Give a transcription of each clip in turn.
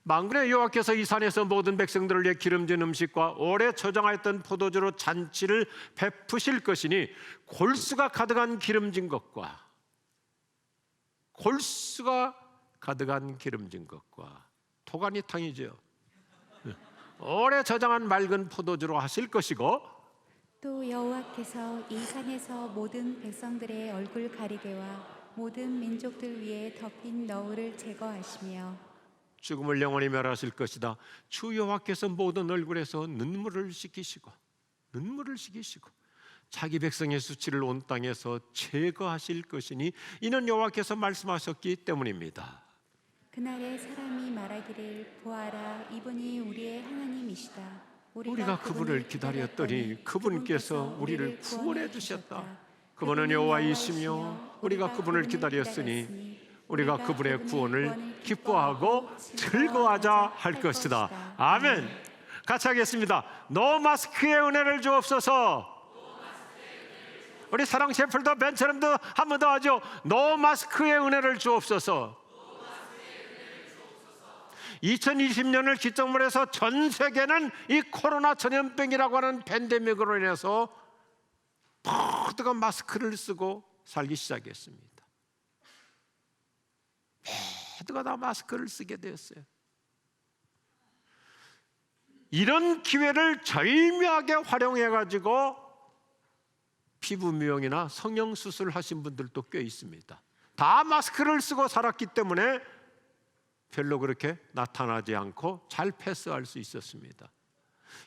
만군의 여호와께서 이 산에서 모든 백성들을 위해 기름진 음식과 오래 저장하였던 포도주로 잔치를 베푸실 것이니 골수가 가득한 기름진 것과 토가니탕이죠. 오래 저장한 맑은 포도주로 하실 것이고, 또 여호와께서 이 산에서 모든 백성들의 얼굴 가리개와 모든 민족들 위에 덮인 너울을 제거하시며 죽음을 영원히 멸하실 것이다. 주 여호와께서 모든 얼굴에서 눈물을 씻기시고 자기 백성의 수치를 온 땅에서 제거하실 것이니 이는 여호와께서 말씀하셨기 때문입니다. 그날에 사람이 말하기를 보아라, 이분이 우리의 하나님이시다. 우리가 그분을 기다렸더니 그분께서 우리를 구원해 주셨다. 그분은 여호와이시며 우리가 그분을 기다렸으니 우리가 그분의 구원을 기뻐하고 즐거워하자 할 것이다. 아멘. 같이 하겠습니다. 노 마스크의 은혜를 주옵소서. 우리 사랑 셰플도 벤처럼도 한 번 더 하죠. 노 마스크의 은혜를 주옵소서. 2020년을 기점으로 해서 전 세계는 이 코로나 전염병이라고 하는 팬데믹으로 인해서 모두가 마스크를 쓰고 살기 시작했습니다. 모두가 다 마스크를 쓰게 되었어요. 이런 기회를 절묘하게 활용해가지고 피부 미용이나 성형수술 하신 분들도 꽤 있습니다. 다 마스크를 쓰고 살았기 때문에 별로 그렇게 나타나지 않고 잘 패스할 수 있었습니다.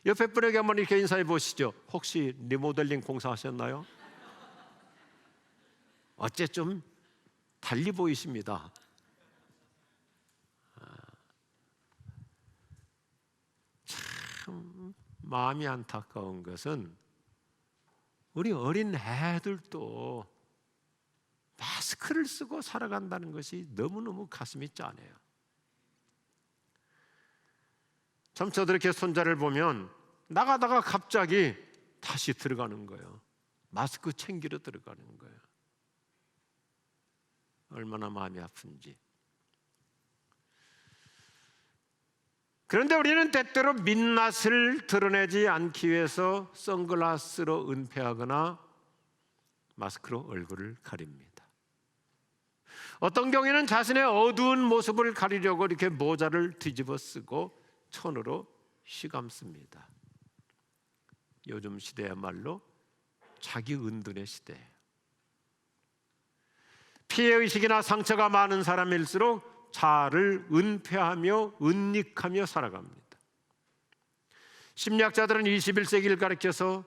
옆에 분에게 한번 이렇게 인사해 보시죠. 혹시 리모델링 공사하셨나요? 어째 좀 달리 보이십니다. 참 마음이 안타까운 것은 우리 어린 애들도 마스크를 쓰고 살아간다는 것이 너무너무 가슴이 짠해요. 참 저도 이렇게 손자를 보면 나가다가 갑자기 다시 들어가는 거예요. 마스크 챙기러 들어가는 거예요. 얼마나 마음이 아픈지. 그런데 우리는 때때로 민낯을 드러내지 않기 위해서 선글라스로 은폐하거나 마스크로 얼굴을 가립니다. 어떤 경우에는 자신의 어두운 모습을 가리려고 이렇게 모자를 뒤집어 쓰고 천으로 휘감습니다. 요즘 시대야말로 자기 은둔의 시대예요. 피해의식이나 상처가 많은 사람일수록 자아를 은폐하며 은닉하며 살아갑니다. 심리학자들은 21세기를 가리켜서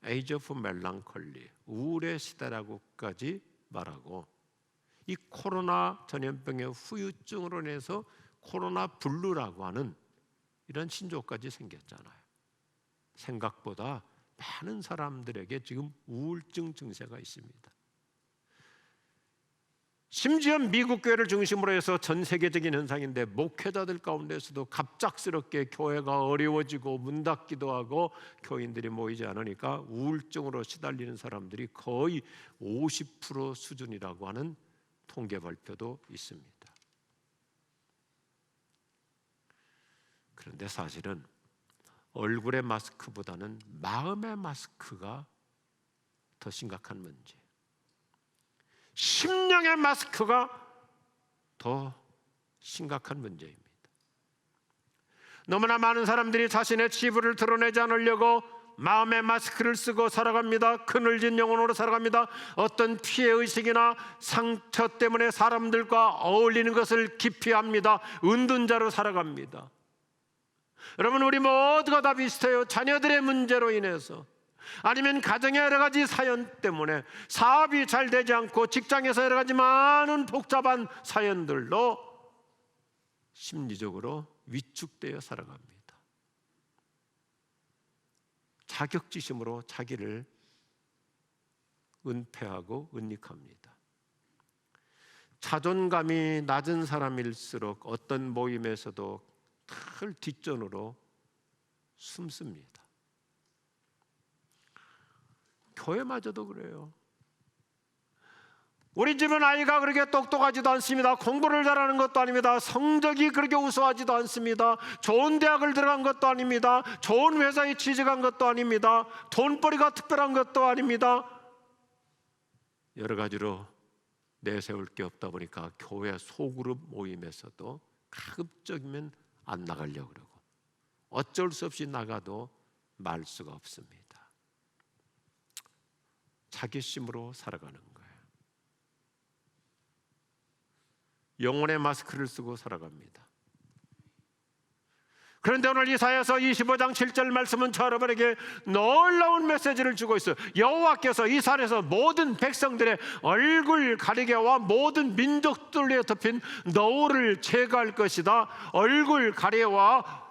에이지 오브 멜랑콜리, 우울의 시대라고까지 말하고, 이 코로나 전염병의 후유증으로 인해서 코로나 블루라고 하는 이런 신조어까지 생겼잖아요. 생각보다 많은 사람들에게 지금 우울증 증세가 있습니다. 심지어 미국 교회를 중심으로 해서 전 세계적인 현상인데, 목회자들 가운데서도 갑작스럽게 교회가 어려워지고 문 닫기도 하고 교인들이 모이지 않으니까 우울증으로 시달리는 사람들이 거의 50% 수준이라고 하는 통계 발표도 있습니다. 그런데 사실은 얼굴의 마스크보다는 마음의 마스크가 더 심각한 문제, 심령의 마스크가 더 심각한 문제입니다. 너무나 많은 사람들이 자신의 치부를 드러내지 않으려고 마음의 마스크를 쓰고 살아갑니다. 그늘진 영혼으로 살아갑니다. 어떤 피해의식이나 상처 때문에 사람들과 어울리는 것을 기피합니다. 은둔자로 살아갑니다. 여러분, 우리 모두가 다 비슷해요. 자녀들의 문제로 인해서, 아니면 가정의 여러 가지 사연 때문에 사업이 잘 되지 않고 직장에서 여러 가지 많은 복잡한 사연들로 심리적으로 위축되어 살아갑니다. 자격지심으로 자기를 은폐하고 은닉합니다. 자존감이 낮은 사람일수록 어떤 모임에서도 늘 뒷전으로 숨습니다. 교회마저도 그래요. 우리 집은 아이가 그렇게 똑똑하지도 않습니다. 공부를 잘하는 것도 아닙니다. 성적이 그렇게 우수하지도 않습니다. 좋은 대학을 들어간 것도 아닙니다. 좋은 회사에 취직한 것도 아닙니다. 돈벌이가 특별한 것도 아닙니다. 여러 가지로 내세울 게 없다 보니까 교회 소그룹 모임에서도 가급적이면 안 나가려고 그러고, 어쩔 수 없이 나가도 말 수가 없습니다. 자기심으로 살아가는 거예요. 영혼의 마스크를 쓰고 살아갑니다. 그런데 오늘 이사야서 25장 7절 말씀은 저 여러분에게 놀라운 메시지를 주고 있어요. 여호와께서 이 산에서 모든 백성들의 얼굴 가리개와 모든 민족들에 덮인 너울을 제거할 것이다. 얼굴 가리개와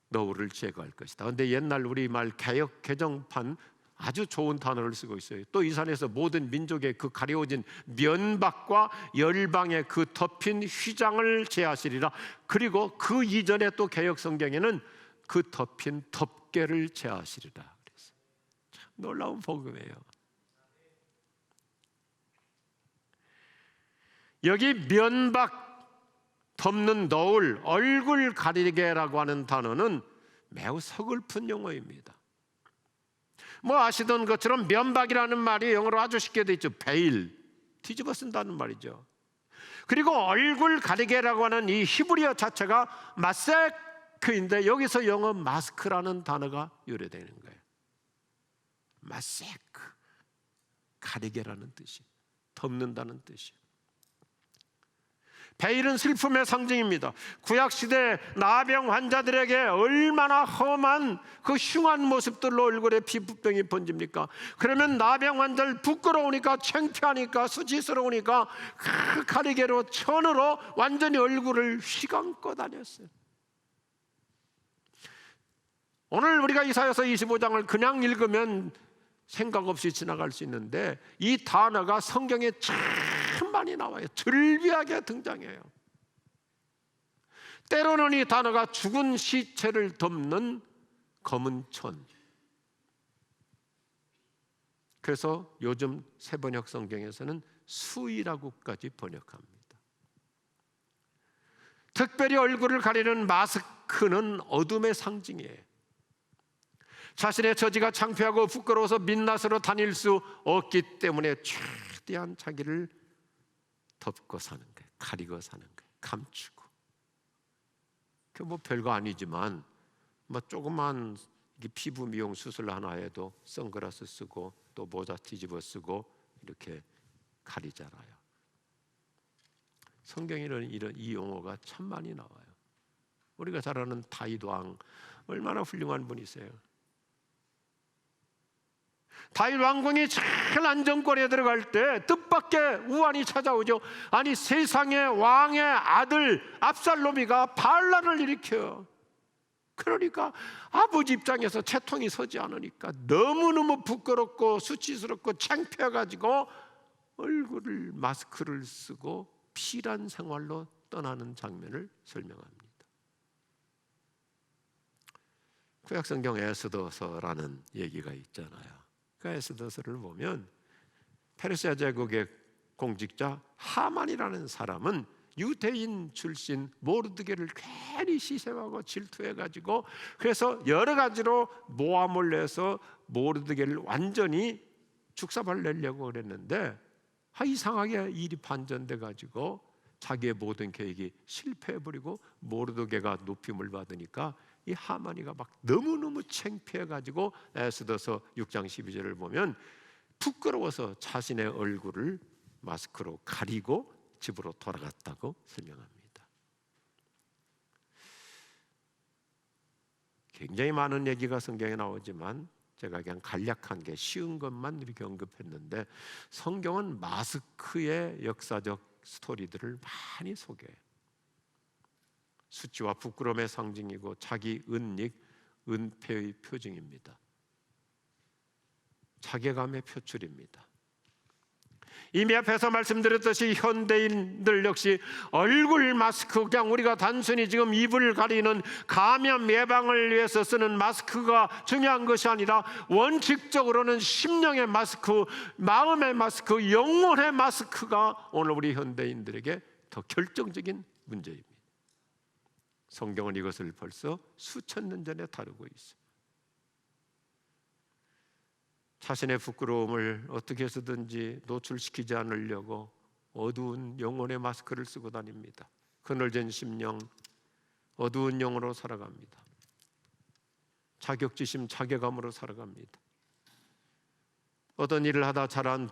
너울을 제거할 것이다. 그런데 옛날 우리말 개역 개정판 아주 좋은 단어를 쓰고 있어요. 또 이 산에서 모든 민족의 그 가려워진 면박과 열방의 그 덮인 휘장을 제하시리라. 그리고 그 이전에 또 개역 성경에는 그 덮인 덮개를 제하시리라 그랬어요. 참 놀라운 복음이에요. 여기 면박, 덮는 너울, 얼굴 가리개라고 하는 단어는 매우 서글픈 용어입니다. 뭐 아시던 것처럼 면박이라는 말이 영어로 아주 쉽게 돼 있죠. 베일, 뒤집어 쓴다는 말이죠. 그리고 얼굴 가리개라고 하는 이 히브리어 자체가 마세크인데 여기서 영어 마스크라는 단어가 유래되는 거예요. 마세크, 가리개라는 뜻이, 덮는다는 뜻이. 베일은 슬픔의 상징입니다. 구약시대 나병 환자들에게 얼마나 험한 그 흉한 모습들로 얼굴에 피부병이 번집니까? 그러면 나병 환자를 부끄러우니까, 창피하니까, 수치스러우니까 그 가리개로, 천으로 완전히 얼굴을 휘감고 다녔어요. 오늘 우리가 이사야서 25장을 그냥 읽으면 생각 없이 지나갈 수 있는데 이 단어가 성경에 참 많이 나와요. 즐비하게 등장해요. 때로는 이 단어가 죽은 시체를 덮는 검은 천. 그래서 요즘 새번역 성경에서는 수의라고까지 번역합니다. 특별히 얼굴을 가리는 마스크는 어둠의 상징이에요. 자신의 처지가 창피하고 부끄러워서 민낯으로 다닐 수 없기 때문에 최대한 자기를 덮고 사는 거예요. 가리고 사는 거예요. 감추고. 그 뭐 별거 아니지만 뭐 조그만 피부 미용 수술 하나 해도 선글라스 쓰고 또 모자 뒤집어 쓰고 이렇게 가리잖아요. 성경에는 이런 이 용어가 참 많이 나와요. 우리가 잘 아는 다윗 왕 얼마나 훌륭한 분이세요. 다윗 왕궁이 제일 안정권에 들어갈 때 뜻밖의 우환이 찾아오죠. 아니, 세상의 왕의 아들 압살롬이가 반란을 일으켜요. 그러니까 아버지 입장에서 채통이 서지 않으니까 너무너무 부끄럽고 수치스럽고 창피해가지고 얼굴을 마스크를 쓰고 피란 생활로 떠나는 장면을 설명합니다. 구약성경 에스더서라는 얘기가 있잖아요. 그 에스더서를 보면 페르시아 제국의 공직자 하만이라는 사람은 유대인 출신 모르드게를 괜히 시샘하고 질투해가지고 그래서 여러 가지로 모함을 내서 모르드게를 완전히 죽사발 내려고 그랬는데 이상하게 일이 반전돼가지고 자기의 모든 계획이 실패해버리고 모르드게가 높임을 받으니까 이 하만이가 막 너무너무 창피해가지고 에스더서 6장 12절을 보면 부끄러워서 자신의 얼굴을 마스크로 가리고 집으로 돌아갔다고 설명합니다. 굉장히 많은 얘기가 성경에 나오지만 제가 그냥 간략한 게 쉬운 것만 이렇게 언급했는데 성경은 마스크의 역사적 스토리들을 많이 소개해요. 수치와 부끄러움의 상징이고 자기 은닉, 은폐의 표징입니다. 자괴감의 표출입니다. 이미 앞에서 말씀드렸듯이 현대인들 역시 얼굴 마스크, 그냥 우리가 단순히 지금 입을 가리는 감염 예방을 위해서 쓰는 마스크가 중요한 것이 아니라 원칙적으로는 심령의 마스크, 마음의 마스크, 영혼의 마스크가 오늘 우리 현대인들에게 더 결정적인 문제입니다. 성경은 이것을 벌써 수천 년 전에 다루고 있어요. 자신의 부끄러움을 어떻게 해서든지 노출시키지 않으려고 어두운 영혼의 마스크를 쓰고 다닙니다. 그늘진 심령, 어두운 영으로 살아갑니다. 자격지심, 자괴감으로 살아갑니다. 어떤 일을 하다 잘 안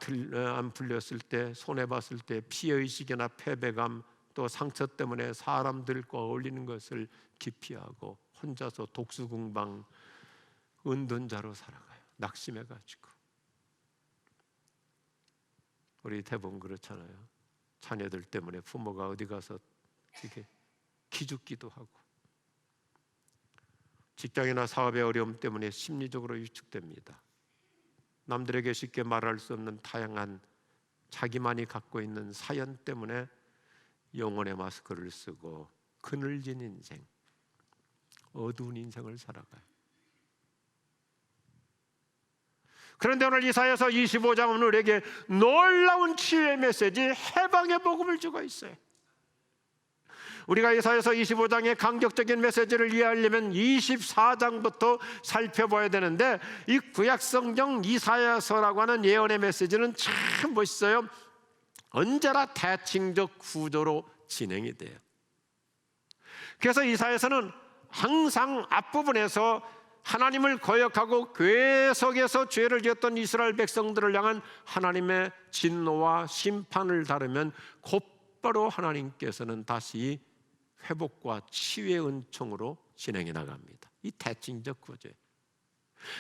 풀렸을 때, 손해봤을 때 피해의식이나 패배감, 또 상처 때문에 사람들과 어울리는 것을 기피하고 혼자서 독수궁방, 은둔자로 살아가요. 낙심해가지고. 우리 대부분 그렇잖아요. 자녀들 때문에 부모가 어디 가서 이렇게 기죽기도 하고, 직장이나 사업의 어려움 때문에 심리적으로 위축됩니다. 남들에게 쉽게 말할 수 없는 다양한 자기만이 갖고 있는 사연 때문에 영혼의 마스크를 쓰고 그늘진 인생, 어두운 인생을 살아가요. 그런데 오늘 이사야서 25장은 우리에게 놀라운 치유의 메시지, 해방의 복음을 주고 있어요. 우리가 이사야서 25장의 강격적인 메시지를 이해하려면 24장부터 살펴봐야 되는데, 이 구약성경 이사야서라고 하는 예언의 메시지는 참 멋있어요. 언제나 대칭적 구조로 진행이 돼요. 그래서 이사야서는 항상 앞부분에서 하나님을 거역하고 계속해서 죄를 지었던 이스라엘 백성들을 향한 하나님의 진노와 심판을 다루면 곧바로 하나님께서는 다시 회복과 치유의 은총으로 진행해 나갑니다. 이 대칭적 구조예요.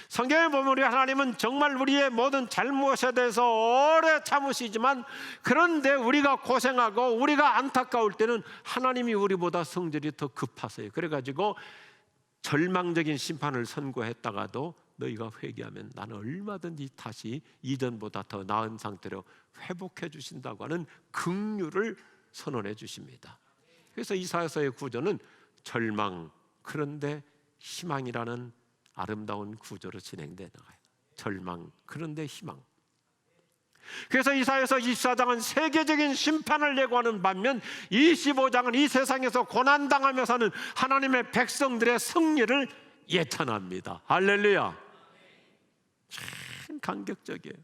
성경에 보면 우리 하나님은 정말 우리의 모든 잘못에 대해서 오래 참으시지만, 그런데 우리가 고생하고 우리가 안타까울 때는 하나님이 우리보다 성질이 더 급하세요. 그래가지고 절망적인 심판을 선고했다가도 너희가 회개하면 나는 얼마든지 다시 이전보다 더 나은 상태로 회복해 주신다고 하는 긍휼을 선언해 주십니다. 그래서 이사야서의 구조는 절망, 그런데 희망이라는 아름다운 구조로 진행되어 나가요. 절망, 그런데 희망. 그래서 이사야서 24장은 세계적인 심판을 예고하는 반면 25장은 이 세상에서 고난당하며 사는 하나님의 백성들의 승리를 예찬합니다. 할렐루야. 참 감격적이에요.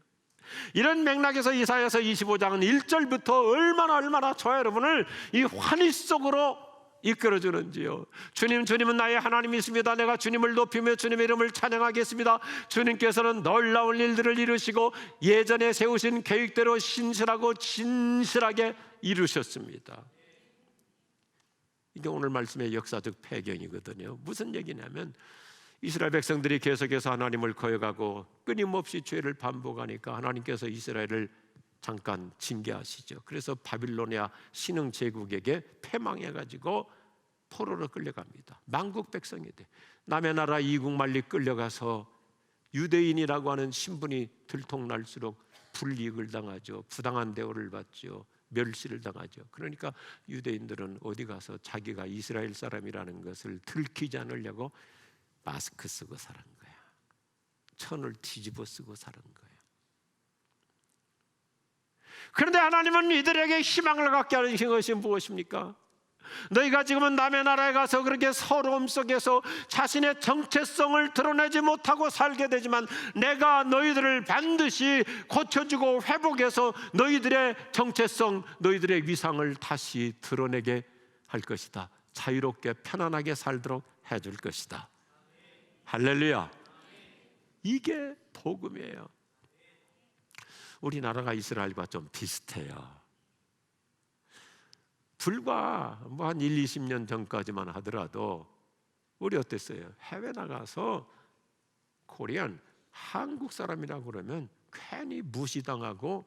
이런 맥락에서 이사야서 25장은 1절부터 얼마나 저와 여러분을 이 환희 속으로 이끌어주는지요. 주님은 나의 하나님이십니다. 내가 주님을 높이며 주님의 이름을 찬양하겠습니다. 주님께서는 놀라운 일들을 이루시고 예전에 세우신 계획대로 신실하고 진실하게 이루셨습니다. 이게 오늘 말씀의 역사적 배경이거든요. 무슨 얘기냐면 이스라엘 백성들이 계속해서 하나님을 거역하고 끊임없이 죄를 반복하니까 하나님께서 이스라엘을 잠깐 징계하시죠. 그래서 바빌로니아 신흥 제국에게 패망해가지고 포로로 끌려갑니다. 만국 백성이 돼. 남의 나라 이국만리 끌려가서 유대인이라고 하는 신분이 들통날수록 불이익을 당하죠. 부당한 대우를 받죠. 멸시를 당하죠. 그러니까 유대인들은 어디 가서 자기가 이스라엘 사람이라는 것을 들키지 않으려고 마스크 쓰고 사는 거야. 천을 뒤집어 쓰고 사는 거야. 그런데 하나님은 이들에게 희망을 갖게 하는 것이 무엇입니까? 너희가 지금은 남의 나라에 가서 그렇게 서러움 속에서 자신의 정체성을 드러내지 못하고 살게 되지만 내가 너희들을 반드시 고쳐주고 회복해서 너희들의 정체성, 너희들의 위상을 다시 드러내게 할 것이다. 자유롭게 편안하게 살도록 해줄 것이다. 할렐루야. 이게 복음이에요. 우리나라가 이스라엘과 좀 비슷해요. 불과 한 1, 20년 전까지만 하더라도 우리 어땠어요? 해외 나가서 코리안, 한국 사람이라고 그러면 괜히 무시당하고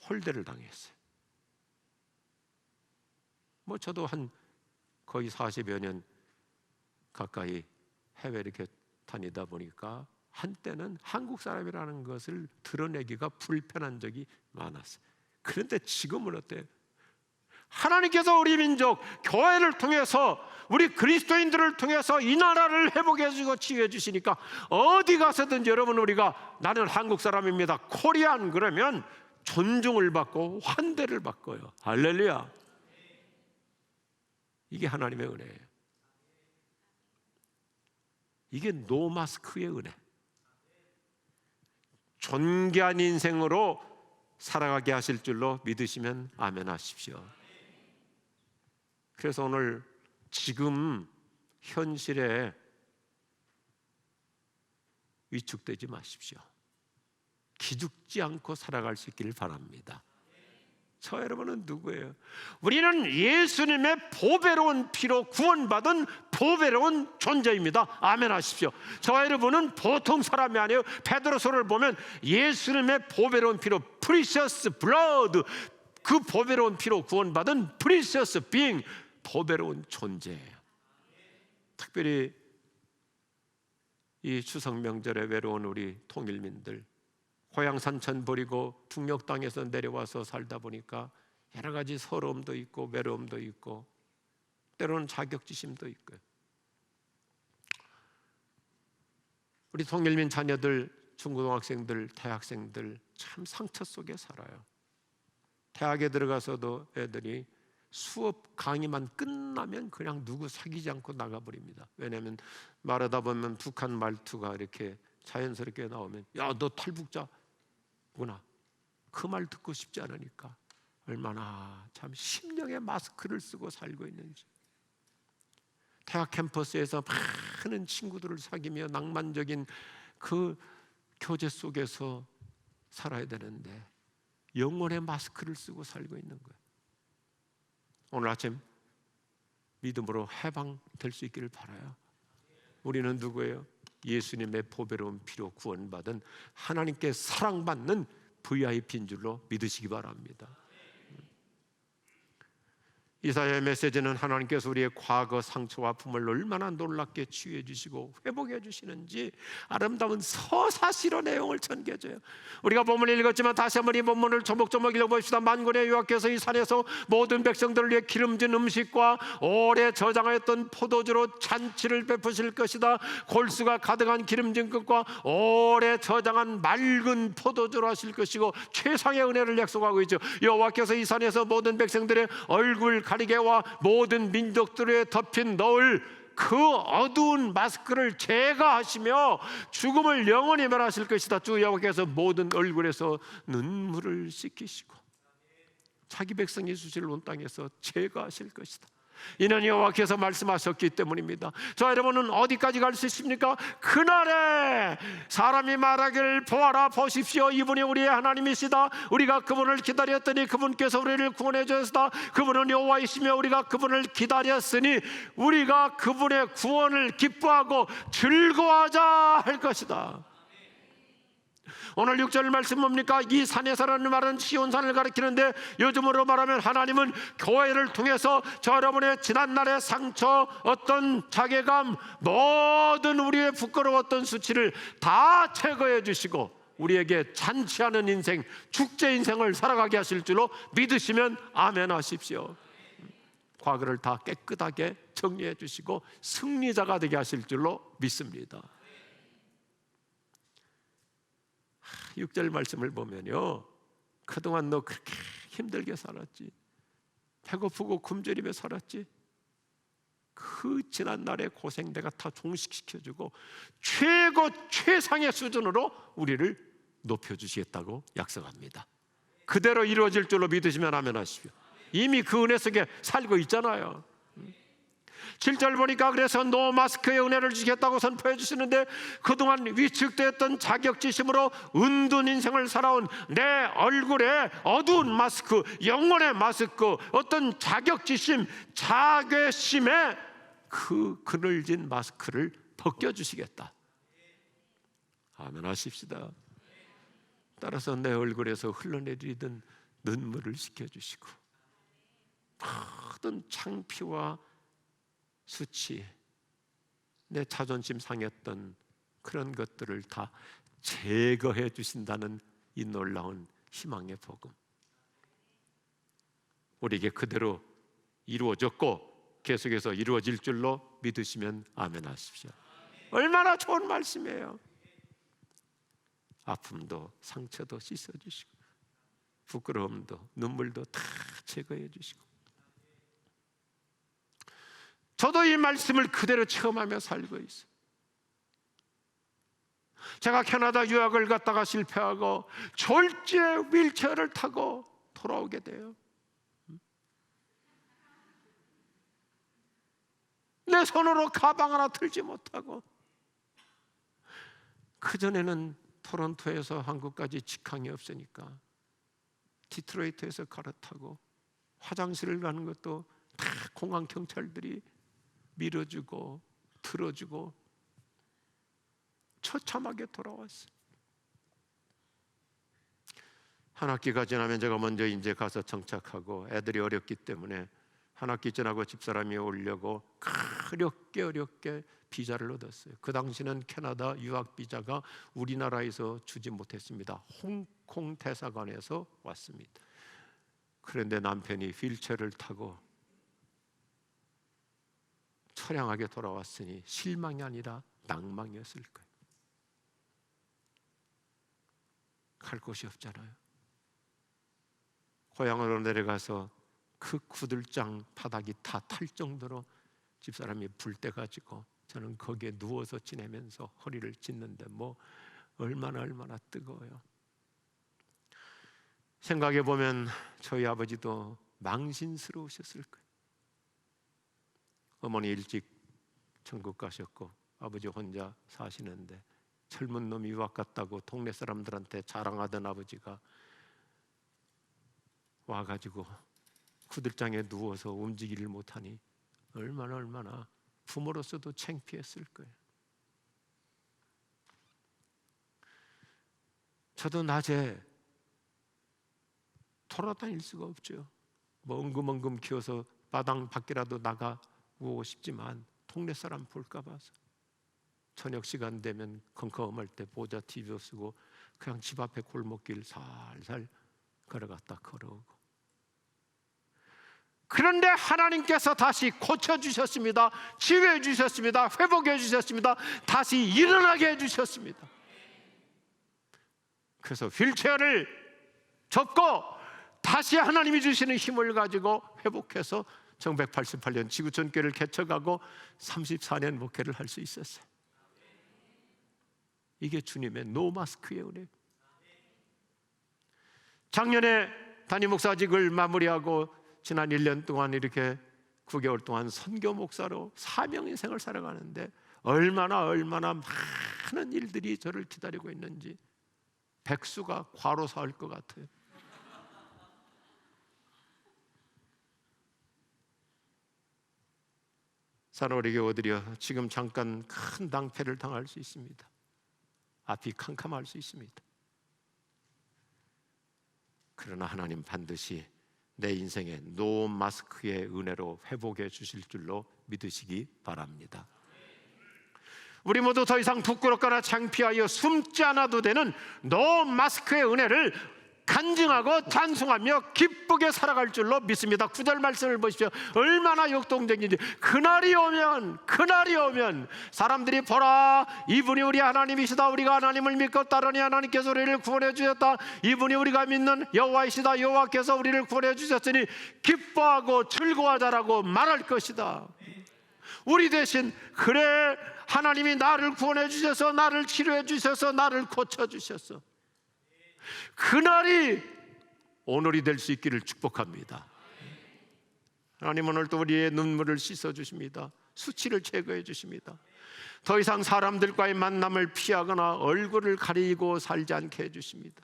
홀대를 당했어요. 저도 한 거의 40여 년 가까이 해외 이렇게 다니다 보니까 한때는 한국 사람이라는 것을 드러내기가 불편한 적이 많았어요. 그런데 지금은 어때요? 하나님께서 우리 민족 교회를 통해서 우리 그리스도인들을 통해서 이 나라를 회복해 주시고 치유해 주시니까 어디 가서든지 여러분 우리가 나는 한국 사람입니다 코리안 그러면 존중을 받고 환대를 받고요. 할렐루야. 이게 하나님의 은혜예요. 이게 노마스크의 은혜. 존귀한 인생으로 살아가게 하실 줄로 믿으시면 아멘 하십시오. 그래서 오늘 지금 현실에 위축되지 마십시오. 기죽지 않고 살아갈 수 있기를 바랍니다. 저 여러분은 누구예요? 우리는 예수님의 보배로운 피로 구원받은 보배로운 존재입니다. 아멘 하십시오. 저 여러분은 보통 사람이 아니에요. 베드로서를 보면 예수님의 보배로운 피로 precious blood, 그 보배로운 피로 구원받은 precious being, 보배로운 존재예요. 특별히 이 추석 명절에 외로운 우리 통일민들, 고향 산천 버리고 중력 땅에서 내려와서 살다 보니까 여러 가지 서러움도 있고 외로움도 있고 때로는 자격지심도 있고요. 우리 통일민 자녀들, 중고등학생들, 대학생들 참 상처 속에 살아요. 대학에 들어가서도 애들이 수업 강의만 끝나면 그냥 누구 사귀지 않고 나가버립니다. 왜냐하면 말하다 보면 북한 말투가 이렇게 자연스럽게 나오면 야, 너 탈북자구나. 그 말 듣고 싶지 않으니까 얼마나 참 심령의 마스크를 쓰고 살고 있는지. 대학 캠퍼스에서 많은 친구들을 사귀며 낭만적인 그 교제 속에서 살아야 되는데 영혼의 마스크를 쓰고 살고 있는 거예요. 오늘 아침 믿음으로 해방될 수 있기를 바라요. 우리는 누구예요? 예수님의 보배로운 피로 구원받은 하나님께 사랑받는 VIP인 줄로 믿으시기 바랍니다. 이사야의 메시지는 하나님께서 우리의 과거 상처와 아픔을 얼마나 놀랍게 치유해 주시고 회복해 주시는지 아름다운 서사시로 내용을 전개해줘요. 우리가 본문을 읽었지만 다시 한번 이 본문을 조목조목 읽어봅시다. 만군의 여호와께서 이 산에서 모든 백성들을 위해 기름진 음식과 오래 저장하였던 포도주로 잔치를 베푸실 것이다. 골수가 가득한 기름진 것과 오래 저장한 맑은 포도주로 하실 것이고 최상의 은혜를 약속하고 있죠. 여호와께서 이 산에서 모든 백성들의 얼굴 가리개와 모든 민족들에 덮인 넣을 그 어두운 마스크를 제거하시며 죽음을 영원히 멸하실 것이다. 주 여호와께서 모든 얼굴에서 눈물을 씻기시고 자기 백성이 주실 온 땅에서 제거하실 것이다. 이는 여호와께서 말씀하셨기 때문입니다. 자, 여러분은 어디까지 갈 수 있습니까? 그날에 사람이 말하기를 보아라 보십시오, 이분이 우리의 하나님이시다. 우리가 그분을 기다렸더니 그분께서 우리를 구원해 주셨다. 그분은 여호와이시며 우리가 그분을 기다렸으니 우리가 그분의 구원을 기뻐하고 즐거워하자 할 것이다. 오늘 6절 말씀 뭡니까? 이 산에서라는 말은 시온산을 가리키는데 요즘으로 말하면 하나님은 교회를 통해서 저 여러분의 지난날의 상처, 어떤 자괴감, 모든 우리의 부끄러웠던 수치를 다 제거해 주시고 우리에게 잔치하는 인생, 축제 인생을 살아가게 하실 줄로 믿으시면 아멘 하십시오. 과거를 다 깨끗하게 정리해 주시고 승리자가 되게 하실 줄로 믿습니다. 6절 말씀을 보면요, 그동안 너 그렇게 힘들게 살았지, 배고프고 굶주리며 살았지, 그 지난날의 고생 내가 다 종식시켜주고 최고 최상의 수준으로 우리를 높여주시겠다고 약속합니다. 그대로 이루어질 줄로 믿으시면 아멘 하십시오. 이미 그 은혜 속에 살고 있잖아요. 7절 보니까 그래서 노 마스크의 은혜를 주시겠다고 선포해 주시는데 그동안 위축되었던 자격지심으로 은둔 인생을 살아온 내 얼굴에 어두운 마스크, 영혼의 마스크, 어떤 자격지심, 자괴심의 그 그늘진 마스크를 벗겨주시겠다. 아멘 하십시다. 따라서 내 얼굴에서 흘러내리던 눈물을 씻겨주시고 모든 창피와 수치, 내 자존심 상했던 그런 것들을 다 제거해 주신다는 이 놀라운 희망의 복음, 우리에게 그대로 이루어졌고 계속해서 이루어질 줄로 믿으시면 아멘 하십시오. 얼마나 좋은 말씀이에요. 아픔도 상처도 씻어주시고 부끄러움도 눈물도 다 제거해 주시고, 저도 이 말씀을 그대로 체험하며 살고 있어요. 제가 캐나다 유학을 갔다가 실패하고 졸지에 휠체어를 타고 돌아오게 돼요. 내 손으로 가방 하나 들지 못하고, 그전에는 토론토에서 한국까지 직항이 없으니까 디트로이트에서 갈아타고, 화장실을 가는 것도 다 공항 경찰들이 밀어주고 들어주고 처참하게 돌아왔어요. 한 학기가 지나면 제가 먼저 이제 가서 정착하고, 애들이 어렸기 때문에 한 학기 지나고 집사람이 오려고 어렵게 비자를 얻었어요. 그 당시는 캐나다 유학 비자가 우리나라에서 주지 못했습니다. 홍콩 대사관에서 왔습니다. 그런데 남편이 휠체어를 타고 처량하게 돌아왔으니 실망이 아니라 낭망이었을 거예요. 갈 곳이 없잖아요. 고향으로 내려가서 그 구들장 바닥이 다 탈 정도로 집사람이 불때 가지고 저는 거기에 누워서 지내면서 허리를 찢는데 뭐 얼마나 뜨거워요. 생각해 보면 저희 아버지도 망신스러우셨을 거예요. 어머니 일찍 천국 가셨고 아버지 혼자 사시는데, 젊은 놈이 유학 갔다고 동네 사람들한테 자랑하던 아버지가 와가지고 구들장에 누워서 움직이를 못하니 얼마나 부모로서도 창피했을 거예요. 저도 낮에 돌아다닐 수가 없죠. 뭐 엉금엉금 키워서 마당 밖이라도 나가고 싶지만 동네 사람 볼까 봐서 저녁 시간 되면 컴컴할 때 보자 TV 쓰고 그냥 집 앞에 골목길 살살 걸어갔다 걸어오고. 그런데 하나님께서 다시 고쳐주셨습니다. 치유해 주셨습니다. 회복해 주셨습니다. 다시 일어나게 해주셨습니다. 그래서 휠체어를 접고 다시 하나님이 주시는 힘을 가지고 회복해서 1988년 지구촌교회를 개척하고 34년 목회를 할 수 있었어요. 이게 주님의 노마스크의 은혜. 작년에 담임 목사직을 마무리하고 지난 1년 동안 이렇게 9개월 동안 선교 목사로 사명 인생을 살아가는데 얼마나 많은 일들이 저를 기다리고 있는지 백수가 과로사할 것 같아요. 사랑하는 교우들이여, 지금 잠깐 큰 낭패를 당할 수 있습니다. 앞이 캄캄할 수 있습니다. 그러나 하나님 반드시 내 인생의 노 마스크의 은혜로 회복해 주실 줄로 믿으시기 바랍니다. 우리 모두 더 이상 부끄럽거나 창피하여 숨지 않아도 되는 노 마스크의 은혜를 간증하고 찬송하며 기쁘게 살아갈 줄로 믿습니다. 9절 말씀을 보십시오. 얼마나 역동적인지. 그날이 오면 사람들이 보라, 이분이 우리 하나님이시다. 우리가 하나님을 믿고 따르니 하나님께서 우리를 구원해 주셨다. 이분이 우리가 믿는 여호와이시다. 여호와께서 우리를 구원해 주셨으니 기뻐하고 즐거워하자라고 말할 것이다. 우리 대신 그래, 하나님이 나를 구원해 주셔서 나를 치료해 주셔서 나를 고쳐 주셨어. 그날이 오늘이 될 수 있기를 축복합니다. 하나님 오늘도 우리의 눈물을 씻어주십니다. 수치를 제거해 주십니다. 더 이상 사람들과의 만남을 피하거나 얼굴을 가리고 살지 않게 해주십니다.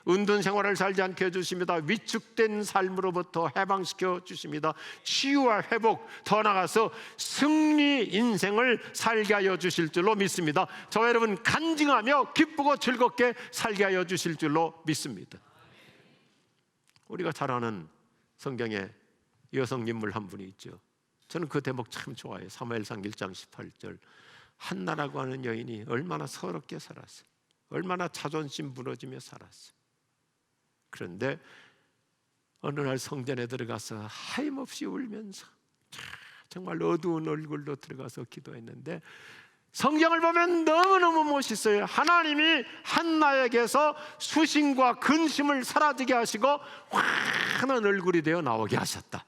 은둔 생활을 살지 않게 해주십니다. 위축된 삶으로부터 해방시켜 주십니다. 치유와 회복, 더 나아가서 승리 인생을 살게 하여 주실 줄로 믿습니다. 저와 여러분 간증하며 기쁘고 즐겁게 살게 하여 주실 줄로 믿습니다. 우리가 잘 아는 성경에 여성 인물 한 분이 있죠. 저는 그 대목 참 좋아해요. 사무엘상 1장 18절. 한나라고 하는 여인이 얼마나 서럽게 살았어요. 얼마나 자존심 무너지며 살았어요. 그런데 어느 날 성전에 들어가서 하염없이 울면서 정말 어두운 얼굴로 들어가서 기도했는데, 성경을 보면 너무너무 멋있어요. 하나님이 한나에게서 수심과 근심을 사라지게 하시고 환한 얼굴이 되어 나오게 하셨다.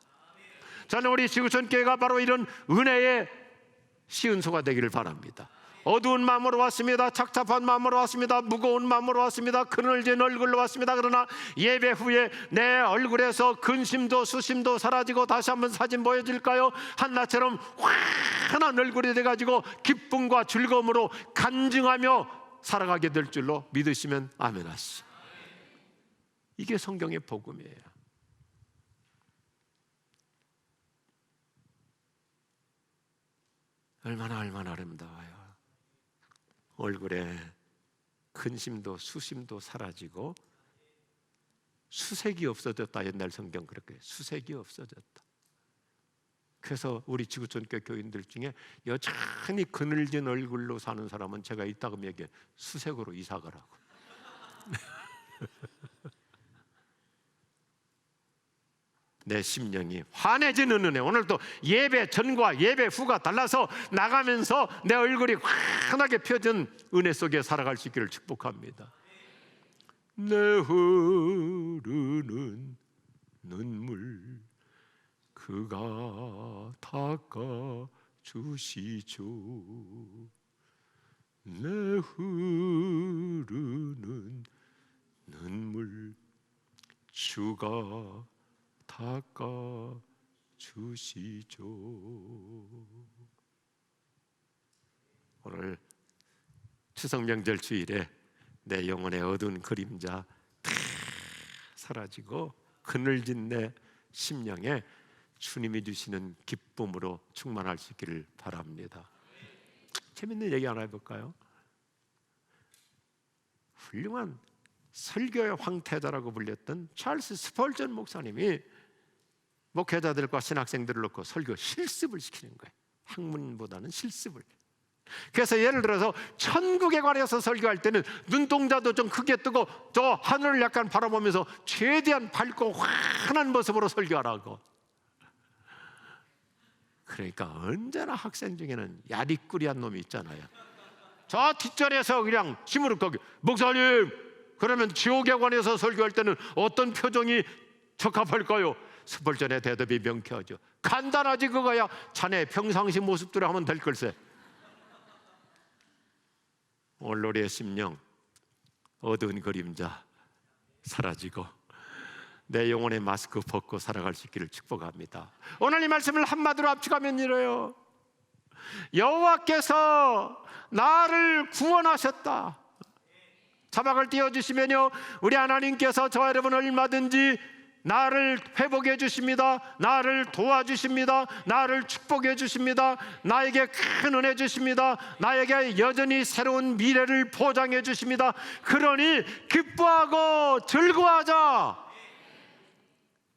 저는 우리 지구촌교회가 바로 이런 은혜의 시은소가 되기를 바랍니다. 어두운 마음으로 왔습니다. 착잡한 마음으로 왔습니다. 무거운 마음으로 왔습니다. 그늘진 얼굴로 왔습니다. 그러나 예배 후에 내 얼굴에서 근심도 수심도 사라지고 다시 한번 사진 보여줄까요? 한나처럼 환한 얼굴이 돼가지고 기쁨과 즐거움으로 간증하며 살아가게 될 줄로 믿으시면 아멘 하시죠. 이게 성경의 복음이에요. 얼마나 아름다워요. 얼굴에 근심도 수심도 사라지고 수색이 없어졌다. 옛날 성경 그렇게 수색이 없어졌다. 그래서 우리 지구촌교 교인들 중에 여전히 그늘진 얼굴로 사는 사람은 제가 이따금 얘기해, 수색으로 이사 가라고. 내 심령이 환해지는 은혜. 오늘도 예배 전과 예배 후가 달라서 나가면서 내 얼굴이 환하게 펴진 은혜 속에 살아갈 수 있기를 축복합니다. 내 흐르는 눈물 그가 닦아 주시죠. 내 흐르는 눈물 주가 닦아 주시죠. 오늘 추석 명절 주일에 내 영혼의 어두운 그림자 다 사라지고 그늘진 내 심령에 주님이 주시는 기쁨으로 충만할 수 있기를 바랍니다. 재밌는 얘기 하나 해볼까요? 훌륭한 설교의 황태자라고 불렸던 찰스 스펄전 목사님이 목회자들과 신학생들을 놓고 설교 실습을 시키는 거예요. 학문보다는 실습을. 그래서 예를 들어서 천국에 관해서 설교할 때는 눈동자도 좀 크게 뜨고 저 하늘을 약간 바라보면서 최대한 밝고 환한 모습으로 설교하라고. 그러니까 언제나 학생 중에는 야리꾸리한 놈이 있잖아요. 저 뒷자리에서 그냥 시무룩하게 목사님, 그러면 지옥에 관해서 설교할 때는 어떤 표정이 적합할까요? 스펄전의 대답이 명쾌하죠. 간단하지 그거야. 자네 평상시 모습대로 하면 될 걸세. 오늘 우리의 심령 어두운 그림자 사라지고 내 영혼의 마스크 벗고 살아갈 수 있기를 축복합니다. 오늘 이 말씀을 한마디로 압축하면 이래요. 여호와께서 나를 구원하셨다. 자막을 띄워주시면요, 우리 하나님께서 저와 여러분 얼마든지 나를 회복해 주십니다. 나를 도와주십니다. 나를 축복해 주십니다. 나에게 큰 은혜 주십니다. 나에게 여전히 새로운 미래를 보장해 주십니다. 그러니 기뻐하고 즐거워하자.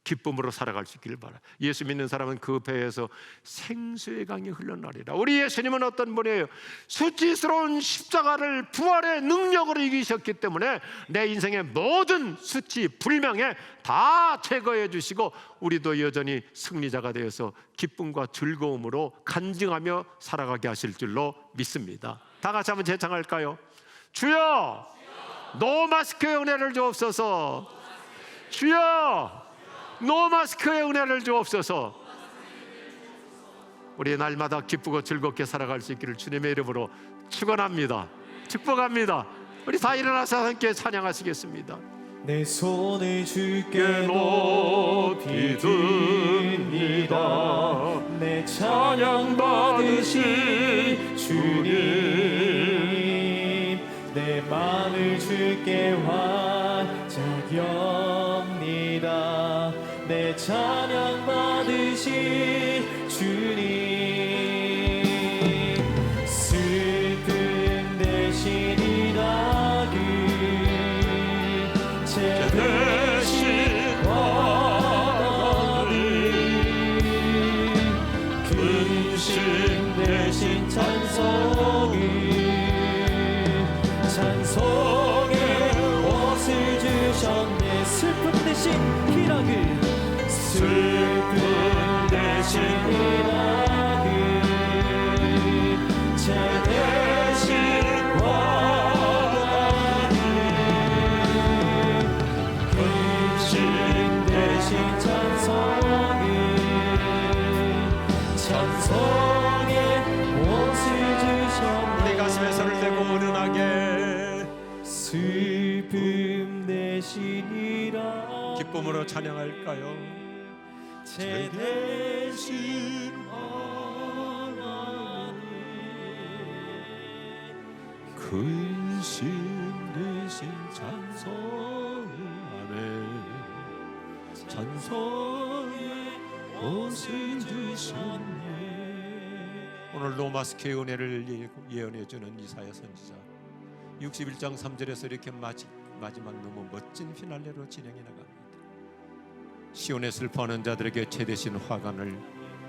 기쁨으로 살아갈 수 있기를 바라. 예수 믿는 사람은 그 배에서 생수의 강이 흘러나리라. 우리 예수님은 어떤 분이에요? 수치스러운 십자가를 부활의 능력으로 이기셨기 때문에 내 인생의 모든 수치, 불명예 다 제거해 주시고 우리도 여전히 승리자가 되어서 기쁨과 즐거움으로 간증하며 살아가게 하실 줄로 믿습니다. 다 같이 한번 제창할까요? 주여, 노마스크의 은혜를 주옵소서. 주여, 노마스크의 은혜를 주옵소서. 우리 날마다 기쁘고 즐겁게 살아갈 수 있기를 주님의 이름으로 축원합니다. 축복합니다. 우리 다 일어나서 함께 찬양하시겠습니다. 내 손을 주께 높이 듭니다. 내 찬양 받으신 주님, 내 마음을 주께 완자합니다. 내 찬양 받으신 주님, 슬픔 대신 이라그 제 대신 화를 근심 대신 찬송을 우리 가슴에 손을 대고 은은하게 슬픔 대신이라 기쁨으로 찬양할까요? 제 대신 근심 대신 찬송 아멘 찬송의 옷을 주셨네. 오늘 노마스케의 은혜를 예언해 주는 이사야 선지자 61장 3절에서 이렇게 마지막 너무 멋진 피날레로 진행해 나갑니다. 시온에 슬퍼하는 자들에게 채되신 화관을,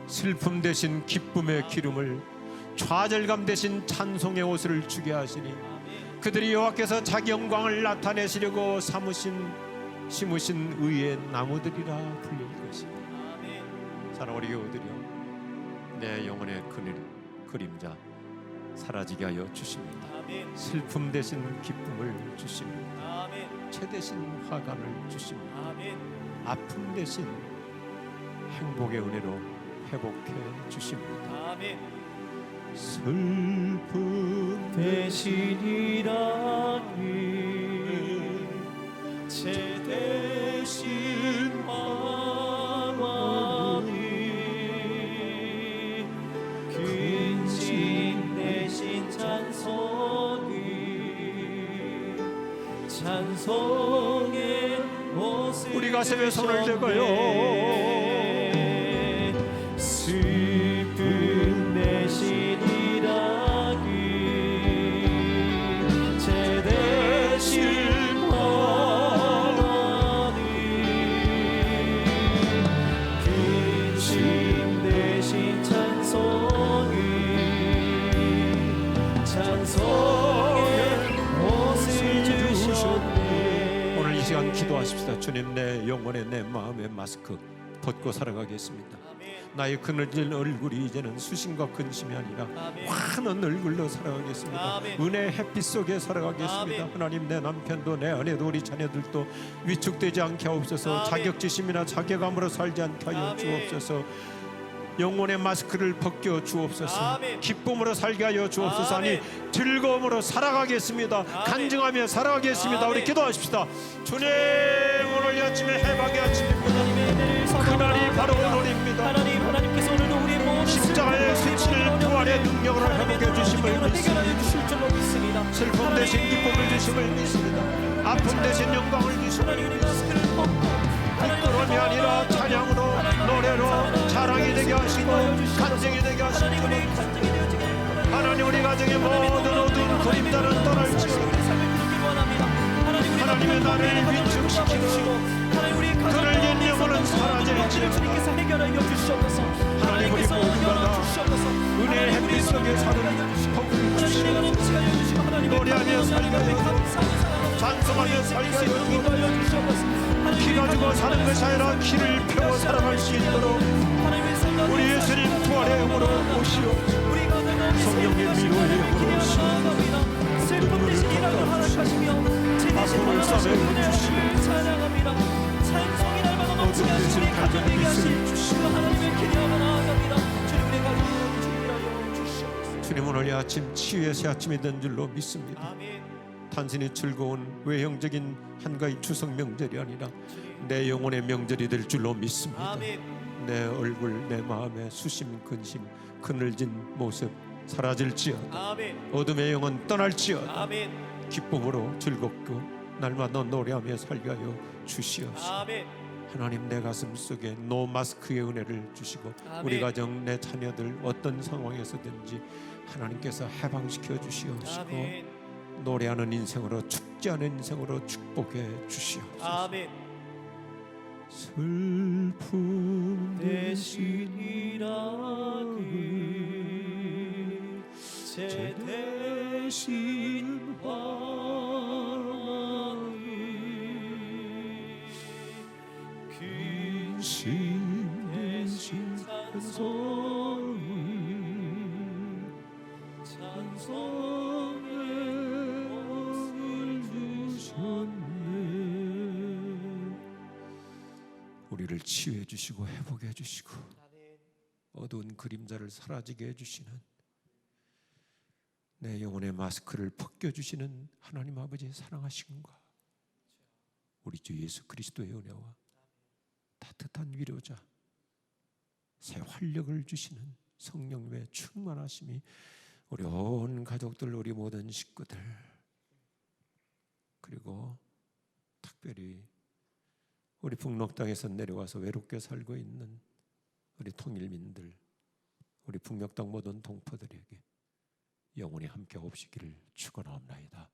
슬픔 대신 기쁨의 기름을, 좌절감 대신 찬송의 옷을 주게 하시니 그들이 여호와께서 자기 영광을 나타내시려고 심으신 의의 나무들이라 불릴 것이다. 사랑하는 교우들이여, 내 영혼의 그림자 사라지게 하여 주십니다. 슬픔 대신 기쁨을 주십니다. 채 대신 화관을 주십니다. 아픔 대신 행복의 은혜로 회복해 주십니다. 슬픔 대신이라니 제 대신 왕하니 근심 대신 찬송의 옷을 우리 가슴에 손을 대고요. 슬픔 대신이라니 제 대신 왕하니 근심 대신 찬송의 옷을 주셨네. 오늘 이 시간 기도하십시다. 주님, 내 영혼의 내 마음의 마스크 벗고 살아가겠습니다. 나의 그늘진 얼굴이 이제는 수심과 근심이 아니라 환한 얼굴로 살아가겠습니다. 은혜의 햇빛 속에 살아가겠습니다. 하나님, 내 남편도 내 아내도 우리 자녀들도 위축되지 않게 하옵소서. 자격지심이나 자괴감으로 살지 않게 하여 주옵소서. 영혼의 마스크를 벗겨 주옵소서. 기쁨으로 살게 하여 주옵소서. 아니, 즐거움으로 살아가겠습니다. 간증하며 살아가겠습니다. 우리 기도하십시다. 주님, 오늘 이 아침에 해방의 아침입니다. 그날이 바로 오늘입니다. 하나님께서 오늘도 우리의 모든 십자가의 수치를 부활의 능력으로 회복해 주심을 믿습니다. 슬픔 대신 기쁨을 주심을 믿습니다. 아픔 대신 영광을 주심을 부끄러움이 아니라 찬양으로, 노래로 자랑이 되게 하시고 간증이 되게 하시고, 하나님, 우리 가정의 모든 어두운 그림자는 떠날지어다. 하나님의 나를 위축시키고 그를 낸 영혼은 사라질지어다. 하나님, 우리 모두가 다 은혜의 햇빛 속에 사는 복을 주시옵소서. 노래하며 살게 하여 찬송하며 살게 하여 키가 죽어 사는 것이 아니라 키를 펴고 살아갈 수 있도록 우리 예수님 부활의 영으로 오시오. 성령의 위로의 영으로 오시오. 눈물을 닦아주시오. 아픔을 싸매주시오. 어둠 대신 밝은 빛을 주시오. 주님, 오늘 이 아침 치유의 새 아침이 된 줄로 믿습니다. 단순히 즐거운 외형적인 한가위 추석 명절이 아니라 내 영혼의 명절이 될 줄로 믿습니다. 내 얼굴, 내 마음의 수심, 근심, 그늘진 모습 사라질지어다. 어둠의 영은 떠날지어다. 기쁨으로 즐겁고 날마다 노래하며 살게 하여 주시옵소서. 하나님, 내 가슴 속에 노 마스크의 은혜를 주시고 우리 가정, 내 자녀들 어떤 상황에서든지 하나님께서 해방시켜 주시옵시고 노래하는 인생으로, 죽지 않은 인생으로 축복해 주시옵소서. 슬픔 대신이라니 제 대신 왕하니 근심 대신 찬송을 주셨네. 우리를 치유해 주시고 회복해 주시고 어두운 그림자를 사라지게 해주시는, 내 영혼의 마스크를 벗겨주시는 하나님 아버지의 사랑하심과 우리 주 예수 그리스도의 은혜와 따뜻한 위로자, 새 활력을 주시는 성령님의 충만하심이 우리 온 가족들, 우리 모든 식구들, 그리고 특별히 우리 북녘 땅에서 내려와서 외롭게 살고 있는 우리 통일민들, 우리 북녘 땅 모든 동포들에게 영원히 함께 없시기를 축원하옵나이다.